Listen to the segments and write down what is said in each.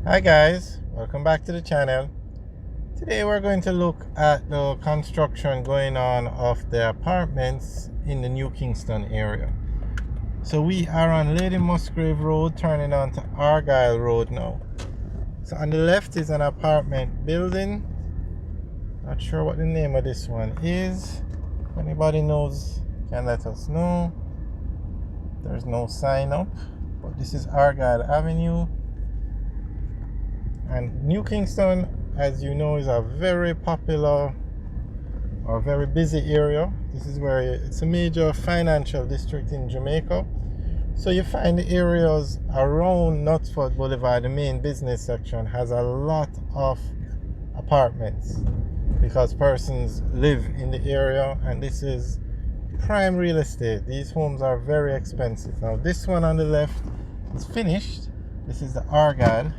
Hi guys, welcome back to the channel. Today we're going to look at the construction going on of the apartments in the New Kingston area. So we are on Lady Musgrave Road turning on to Argyle Road now. So on the left is an apartment building. Not sure what the name of this one is. If anybody knows, can let us know. There's no sign up, but this is Argyle Avenue. And New Kingston, as you know, is a very popular or very busy area. This is where it's a major financial district in Jamaica. So you find the areas around Knutsford Boulevard, the main business section, has a lot of apartments because persons live in the area, and this is prime real estate. These homes are very expensive. Now this one on the left is finished. This is the Argyle.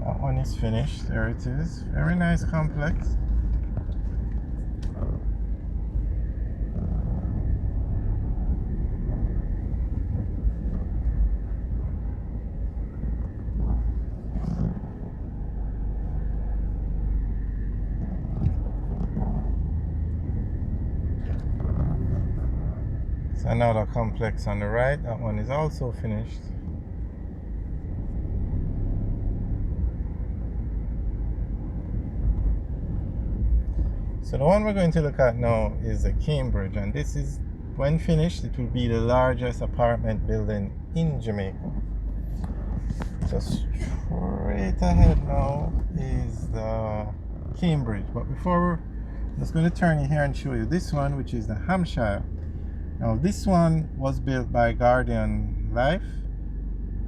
That one is finished. There it is. Very nice complex. It's another complex on the right. That one is also finished. So the one we're going to look at now is the Cambridge, and this is, when finished, it will be the largest apartment building in Jamaica. So straight ahead now is the Cambridge, but before I'm just going to turn you here and show you this one, which is the Hampshire. Now this one was built by Guardian Life,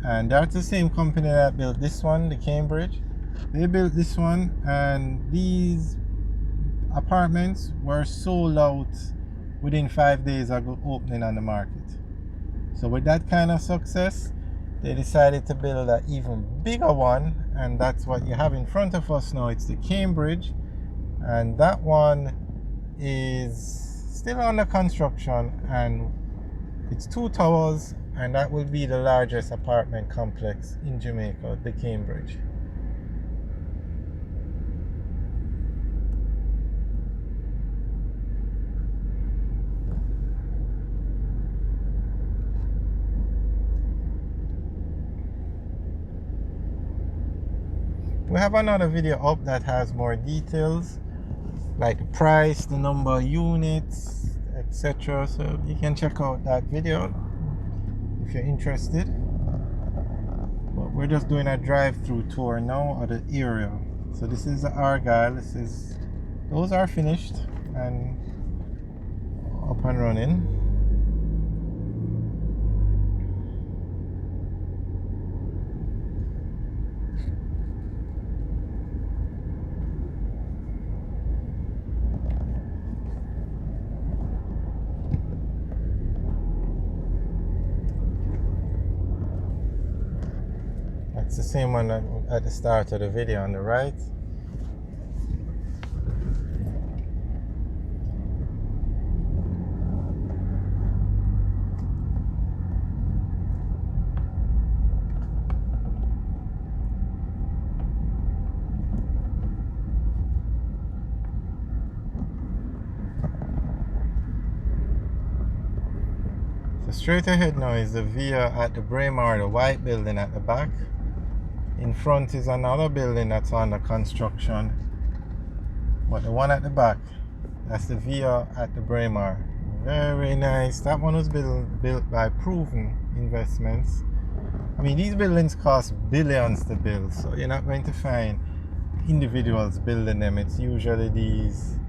and that's the same company that built this one, the Cambridge. They built this one, and these apartments were sold out within 5 days of opening on the market. So with that kind of success, they decided to build an even bigger one, and that's what you have in front of us now. It's the Cambridge, and that one is still under construction, and it's 2 towers, and that will be the largest apartment complex in Jamaica, the Cambridge. We have another video up that has more details, like the price, the number of units, etc. So you can check out that video if you're interested. But we're just doing a drive-through tour now of the area. So this is the Argyle. Those are finished and up and running. It's the same one at the start of the video on the right. So straight ahead now is the via at the Braemar, the white building at the back. In front is another building that's under construction, but the one at the back, that's the via at the Braemar. Very nice. That one was built by proven investments. I mean, these buildings cost billions to build, so you're not going to find individuals building them. It's usually these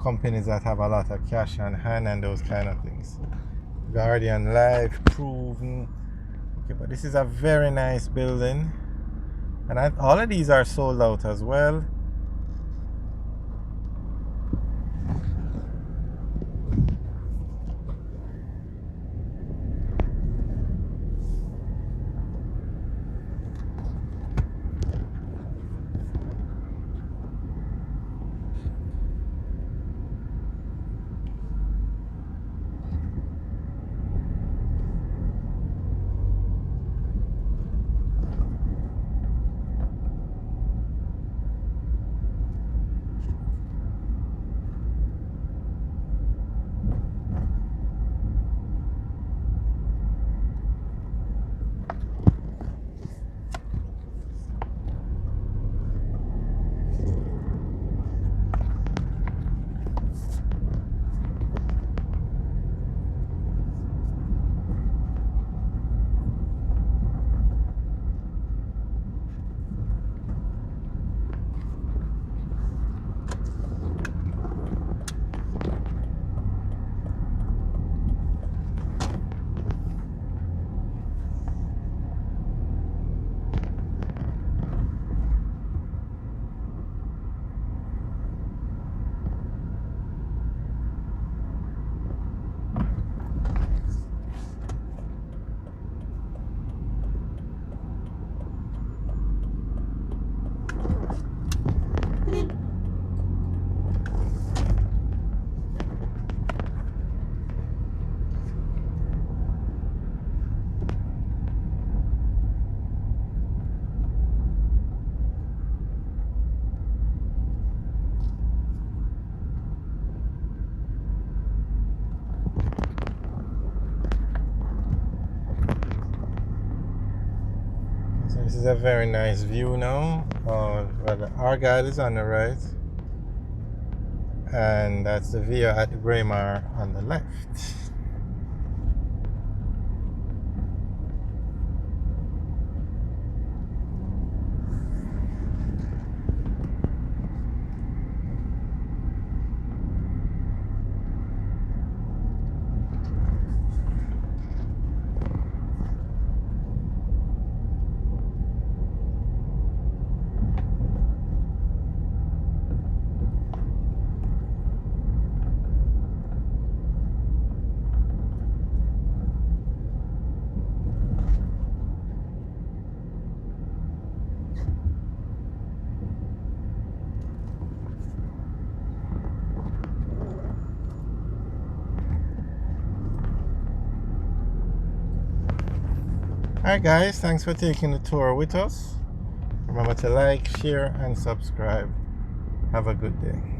companies that have a lot of cash on hand and those kind of things. Guardian Life, proven. Okay, but this is a very nice building, and all of these are sold out as well. is a very nice view now. Well, the Argyle is on the right, and that's the via at the Braemar on the left. Alright guys, thanks for taking the tour with us. Remember to like, share and subscribe. Have a good day.